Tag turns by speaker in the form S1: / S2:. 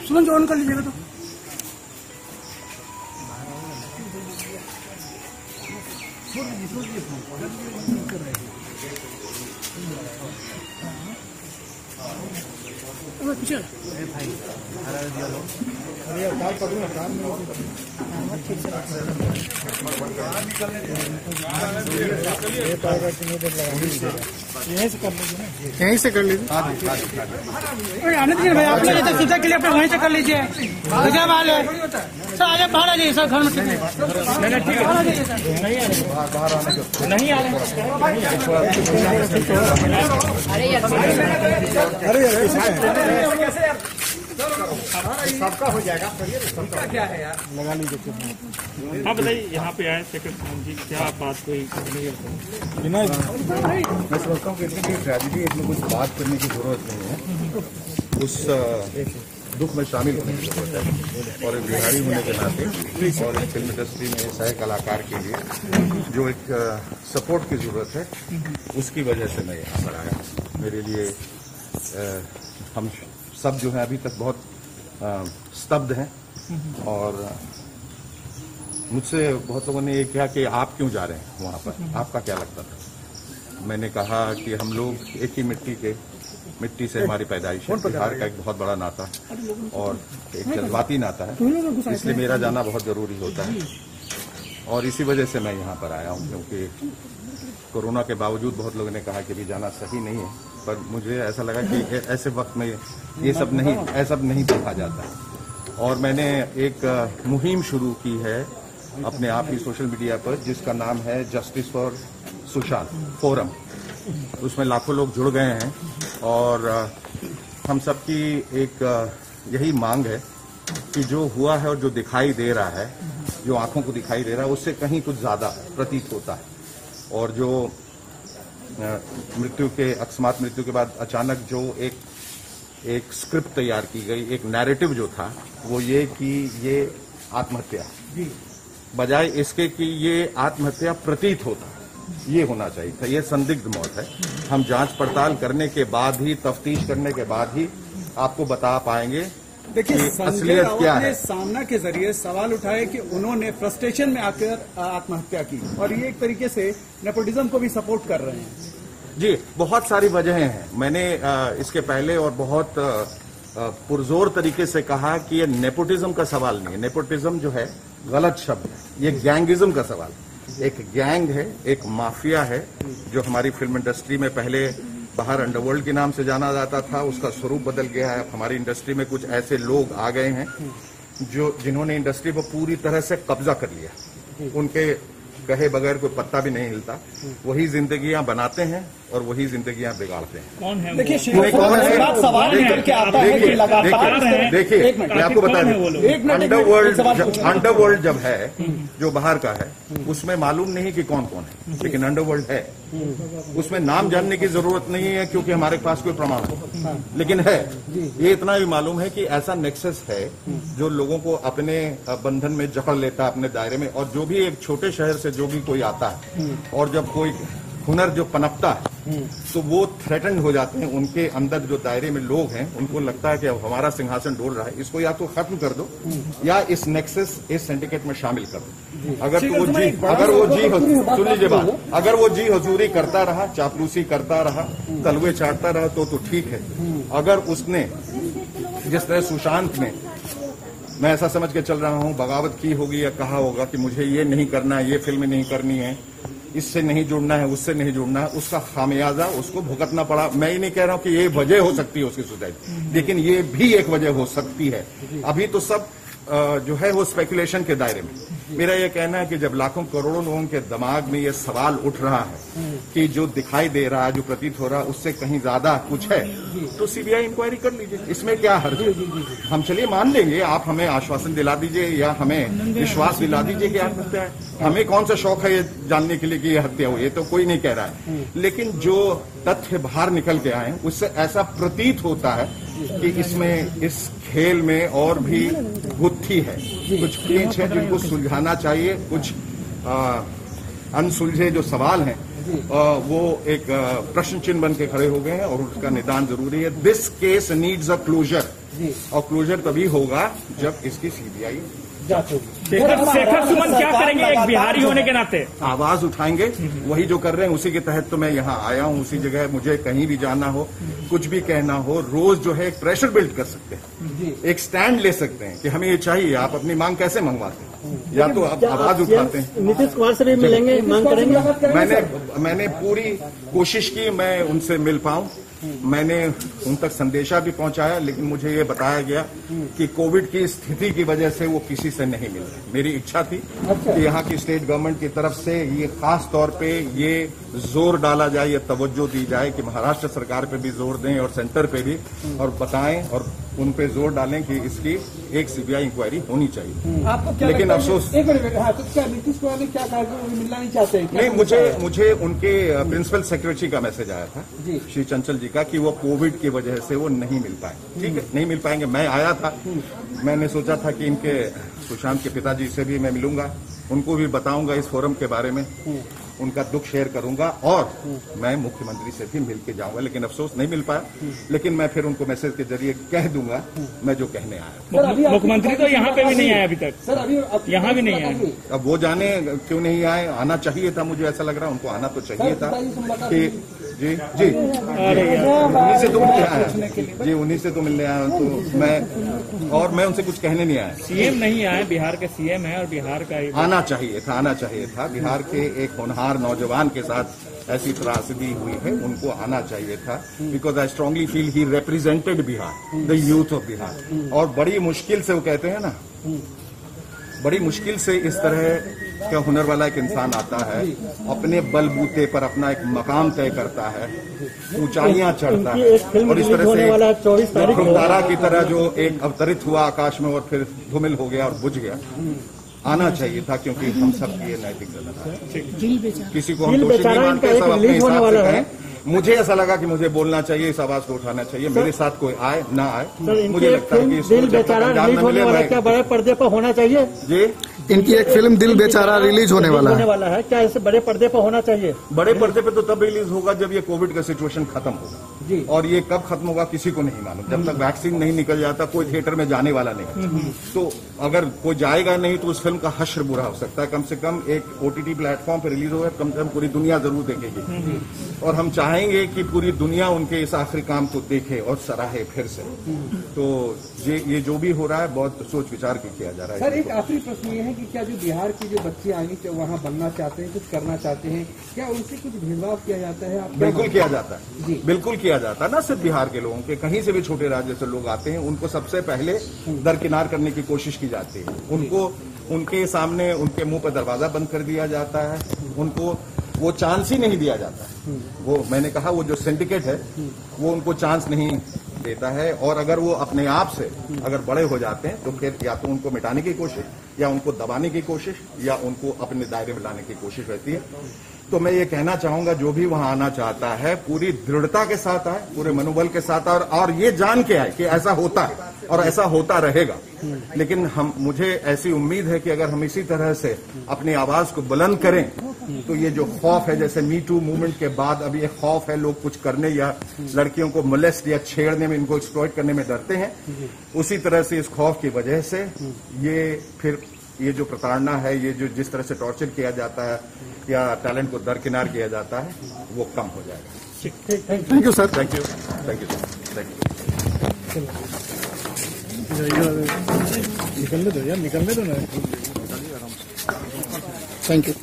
S1: सुमन on कर लीजिएगा तो। पीछे यहीं से कर लीजिए। आने दीजिए भाई, आप लोग जैसे सूचा के लिए अपने वहीं से कर लीजिए। जगह वाल है सर, आगे बाहर आ जाइए सर, घर में ठीक है। ठीक है, नहीं आ रहे। सबका हो जाएगा। सबका क्या है यार, लगा लीजिए। हाँ बताइए, यहाँ पे आए सेक्रेटरी जी, क्या बात कोई नहीं है? मैं समझता हूँ कि इतनी ट्रेजेडी इसमें कुछ बात करने की जरूरत नहीं है। उस दुख में शामिल होने की जरूरत है, और बिहारी होने के नाते और फिल्म इंडस्ट्री में सह कलाकार के लिए जो एक सपोर्ट की जरूरत है, उसकी वजह से मैं यहाँ पर आया। मेरे लिए हम सब जो है अभी तक बहुत स्तब्ध हैं, और मुझसे बहुत लोगों ने ये कहा कि आप क्यों जा रहे हैं वहाँ पर, आपका क्या लगता था? मैंने कहा कि हम लोग एक ही मिट्टी से हमारी पैदाइश है। बिहार का एक बहुत बड़ा नाता और एक जज्बाती नाता है, इसलिए मेरा जाना बहुत जरूरी होता है। और इसी वजह से मैं यहाँ पर आया हूँ, क्योंकि कोरोना के बावजूद बहुत लोगों ने कहा कि भी जाना सही नहीं है, पर मुझे ऐसा लगा कि ऐसे वक्त में ये सब नहीं देखा जाता। और मैंने एक मुहिम शुरू की है अपने आप ही सोशल मीडिया पर, जिसका नाम है जस्टिस फॉर सुशांत फोरम। उसमें लाखों लोग जुड़ गए हैं, और हम सबकी एक यही मांग है कि जो हुआ है और जो दिखाई दे रहा है, जो आंखों को दिखाई दे रहा है, उससे कहीं कुछ ज्यादा प्रतीत होता है। और जो अकस्मात मृत्यु के बाद अचानक जो एक स्क्रिप्ट तैयार की गई, एक नैरेटिव जो था, वो ये कि ये आत्महत्या, बजाय इसके कि ये आत्महत्या प्रतीत होता, ये होना चाहिए था। ये संदिग्ध मौत है। हम जांच पड़ताल करने के बाद ही, तफ्तीश करने के बाद ही आपको बता पाएंगे।
S2: देखिए, संजय राउत ने सामना के जरिए सवाल उठाए कि उन्होंने फ्रस्ट्रेशन में आकर आत्महत्या की, और ये एक तरीके से नेपोटिज्म को भी सपोर्ट कर रहे हैं।
S1: जी, बहुत सारी वजहें हैं। मैंने इसके पहले और बहुत पुरजोर तरीके से कहा कि ये नेपोटिज्म का सवाल नहीं है। नेपोटिज्म जो है गलत शब्द है, ये गैंगिज्म का सवाल है। एक गैंग है, एक माफिया है, जो हमारी फिल्म इंडस्ट्री में पहले बाहर अंडरवर्ल्ड के नाम से जाना जाता था, उसका स्वरूप बदल गया है। हमारी इंडस्ट्री में कुछ ऐसे लोग आ गए हैं जिन्होंने इंडस्ट्री पर पूरी तरह से कब्जा कर लिया। उनके कहे बगैर कोई पत्ता भी नहीं हिलता। वही जिंदगियां बनाते हैं और वही जिंदगियां बिगाड़ते हैं।
S2: कौन है? देखिए, सवाल करके आता है कि लगातार
S1: देखिए, मैं आपको बता दूं, अंडरवर्ल्ड जब है, जो बाहर का है, उसमें मालूम नहीं कि कौन कौन है, लेकिन अंडरवर्ल्ड है। उसमें नाम जानने की जरूरत नहीं है, क्योंकि हमारे पास कोई प्रमाण है, लेकिन है। ये इतना भी मालूम है कि ऐसा नेक्सस है जो लोगों को अपने बंधन में जकड़ लेता है, अपने दायरे में। और जो भी एक छोटे शहर से जो भी कोई आता है, और जब कोई हुनर जो पनपता है, तो वो थ्रेटन हो जाते हैं। उनके अंदर जो दायरे में लोग हैं, उनको लगता है कि अब हमारा सिंहासन डोल रहा है, इसको या तो खत्म कर दो, या इस नेक्सस, इस सिंडिकेट में शामिल कर दो। अगर वो जी हजूरी करता रहा, चापलूसी करता रहा, तलवे चाटता रहा, तो ठीक है। अगर उसने, जिस तरह सुशांत ने, मैं ऐसा समझ के चल रहा हूं, बगावत की होगी या कहा होगा कि मुझे ये नहीं करना है, ये फिल्म नहीं करनी है, इससे नहीं जुड़ना है, उससे नहीं जुड़ना है, उसका खामियाजा उसको भुगतना पड़ा। मैं ही नहीं कह रहा हूं कि ये वजह हो सकती है उसकी सुसाइड, लेकिन ये भी एक वजह हो सकती है। अभी तो सब जो है वो स्पेकुलेशन के दायरे में। मेरा ये कहना है कि जब लाखों करोड़ों लोगों के दिमाग में ये सवाल उठ रहा है कि जो दिखाई दे रहा है, जो प्रतीत हो रहा है, उससे कहीं ज्यादा कुछ है, तो सीबीआई इंक्वायरी कर लीजिए। इसमें क्या हर्ज है? हम चलिए मान लेंगे, आप हमें आश्वासन दिला दीजिए या हमें विश्वास दिला दीजिए कि आत्महत्या है। हमें कौन सा शौक है ये जानने के लिए कि ये हत्या हुई, ये तो कोई नहीं कह रहा है। लेकिन जो तथ्य बाहर निकल के आए, उससे ऐसा प्रतीत होता है कि इसमें, इस खेल में और भी गुत्थी है, कुछ पेच है जिनको सुलझाना चाहिए, कुछ
S3: अनसुलझे जो सवाल हैं वो एक प्रश्न चिन्ह बन के खड़े हो गए हैं और उसका निदान जरूरी है। This case needs a closure, और क्लोजर तभी होगा जब इसकी सीबीआई
S1: शेखर सुमन क्या करेंगे एक बिहारी होने के नाते?
S3: आवाज उठाएंगे, वही जो कर रहे हैं उसी के तहत तो मैं यहाँ आया हूँ। उसी जगह मुझे कहीं भी जाना हो, कुछ भी कहना हो, रोज जो है एक प्रेशर बिल्ड कर सकते हैं, एक स्टैंड ले सकते हैं कि हमें ये चाहिए। आप अपनी मांग कैसे मंगवाते हैं? या तो आप आवाज उठाते हैं।
S4: नीतीश कुमार से भी मिलेंगे, मांग करेंगे?
S3: मैंने पूरी कोशिश की मैं उनसे मिल पाऊं। मैंने उन तक संदेशा भी पहुंचाया, लेकिन मुझे ये बताया गया कि कोविड की स्थिति की वजह से वो किसी से नहीं मिल रहे। मेरी इच्छा थी कि यहाँ की स्टेट गवर्नमेंट की तरफ से ये खास तौर पे ये जोर डाला जाए, ये तवज्जो दी जाए कि महाराष्ट्र सरकार पे भी जोर दें और सेंटर पे भी, और बताएं और उन पे जोर डालें कि इसकी एक सीबीआई इंक्वायरी होनी चाहिए।
S2: आपको क्या
S3: लेकिन अफसोस,
S2: एक मिनट, हाँ, तो क्या नीतीश कुमार ने क्या कहा कि वो मिलना नहीं चाहते?
S3: नहीं, मुझे उनके प्रिंसिपल सेक्रेटरी का मैसेज आया था श्री चंचल जी का कि वो कोविड की वजह से वो नहीं मिल पाए। ठीक है, नहीं मिल पाएंगे। मैं आया था, मैंने सोचा था कि इनके सुशांत के पिताजी से भी मैं मिलूंगा, उनको भी बताऊंगा इस फोरम के बारे में, उनका दुख शेयर करूंगा और मैं मुख्यमंत्री से भी मिल के जाऊंगा। लेकिन अफसोस नहीं मिल पाया, लेकिन मैं फिर उनको मैसेज के जरिए कह दूंगा मैं जो कहने आया।
S1: मुख्यमंत्री तो यहाँ पे भी नहीं आया अभी तक सर, अभी यहाँ भी नहीं आए।
S3: अब वो जाने क्यों नहीं आए, आना चाहिए था, मुझे ऐसा लग रहा है उनको आना तो चाहिए था कि जी उन्हीं से तो मिलने आया जी, उन्हीं से तो मिलने आया। तो मैं उनसे कुछ कहने नहीं आया।
S1: सीएम नहीं आए, बिहार के सीएम है और बिहार का
S3: आना चाहिए था। बिहार के एक होनहार नौजवान के साथ ऐसी त्रासदी हुई है, उनको आना चाहिए था। Because I strongly feel he represented Bihar, the youth of Bihar. और बड़ी मुश्किल से वो कहते हैं ना, बड़ी मुश्किल से इस तरह का हुनर वाला एक इंसान आता है, अपने बलबूते पर अपना एक मकाम तय करता है, ऊंचाइयां चढ़ता है, और इस तरह से तारा की तरह जो एक अवतरित हुआ आकाश में और फिर धूमिल हो गया और बुझ गया। आना चाहिए था, क्योंकि हम सब की ये नैतिक जिम्मेदारी है। किसी को हम दोषी नहीं मानते, सब अपने हिसाब से कहें। मुझे ऐसा लगा कि मुझे बोलना चाहिए, इस आवाज को उठाना चाहिए। मेरे साथ कोई आए ना आए, मुझे लगता है कि
S4: दिल बेचारा रिलीज होने वाला, क्या बड़े पर्दे पर होना चाहिए?
S3: जी,
S5: इनकी एक फिल्म दिल बेचारा रिलीज होने वाला
S4: है, क्या इसे बड़े पर्दे पर होना चाहिए?
S3: बड़े पर्दे पे तो तब रिलीज होगा जब ये कोविड का सिचुएशन खत्म होगा जी। और ये कब खत्म होगा किसी को नहीं मालूम। जब तक वैक्सीन नहीं निकल जाता कोई थिएटर में जाने वाला नहीं। तो अगर कोई जाएगा नहीं तो उस फिल्म का हश्र बुरा हो सकता है। कम से कम एक ओटीटी प्लेटफॉर्म पर रिलीज होगा, कम से कम पूरी दुनिया जरूर देखेगी, और हम चाहेंगे कि पूरी दुनिया उनके इस आखिरी काम को देखे और सराहे फिर से। तो ये जो भी हो रहा है बहुत सोच विचार के किया जा रहा है।
S2: सर, एक आखिरी प्रश्न ये है कि क्या जो बिहार की जो बच्चे आएंगे, जो वहाँ बनना चाहते हैं, कुछ करना चाहते हैं, क्या उनसे कुछ भेदभाव किया जाता है?
S3: बिल्कुल किया जाता है, बिल्कुल किया जाता है। ना सिर्फ बिहार के लोगों के, कहीं से भी छोटे राज्य से लोग आते हैं, उनको सबसे पहले दरकिनार करने की कोशिश की जाती है। उनको उनके सामने उनके मुंह पर दरवाजा बंद कर दिया जाता है, उनको वो चांस ही नहीं दिया जाता है। वो मैंने कहा वो जो सिंडिकेट है वो उनको चांस नहीं देता है, और अगर वो अपने आप से अगर बड़े हो जाते हैं तो फिर या तो उनको मिटाने की कोशिश, या उनको दबाने की कोशिश, या उनको अपने दायरे में लाने की कोशिश रहती है। तो मैं ये कहना चाहूंगा जो भी वहां आना चाहता है पूरी दृढ़ता के साथ आए, पूरे मनोबल के साथ आए, और ये जान के आए कि ऐसा होता है और ऐसा होता रहेगा। लेकिन मुझे ऐसी उम्मीद है कि अगर हम इसी तरह से अपनी आवाज को बुलंद करें तो ये जो खौफ है, जैसे मी टू मूवमेंट के बाद अभी एक खौफ है, लोग कुछ करने या लड़कियों को मोलेस्ट या छेड़ने में, इनको एक्सप्लॉइट करने में डरते हैं, उसी तरह से इस खौफ की वजह से ये जो प्रताड़ना है, ये जो जिस तरह से टॉर्चर किया जाता है या टैलेंट को दरकिनार किया जाता है, वो कम हो जाएगा।
S5: Thank you sir.
S3: Thank you sir, thank you.
S4: निकलने दो यार, निकलने दो ना।
S5: Thank you.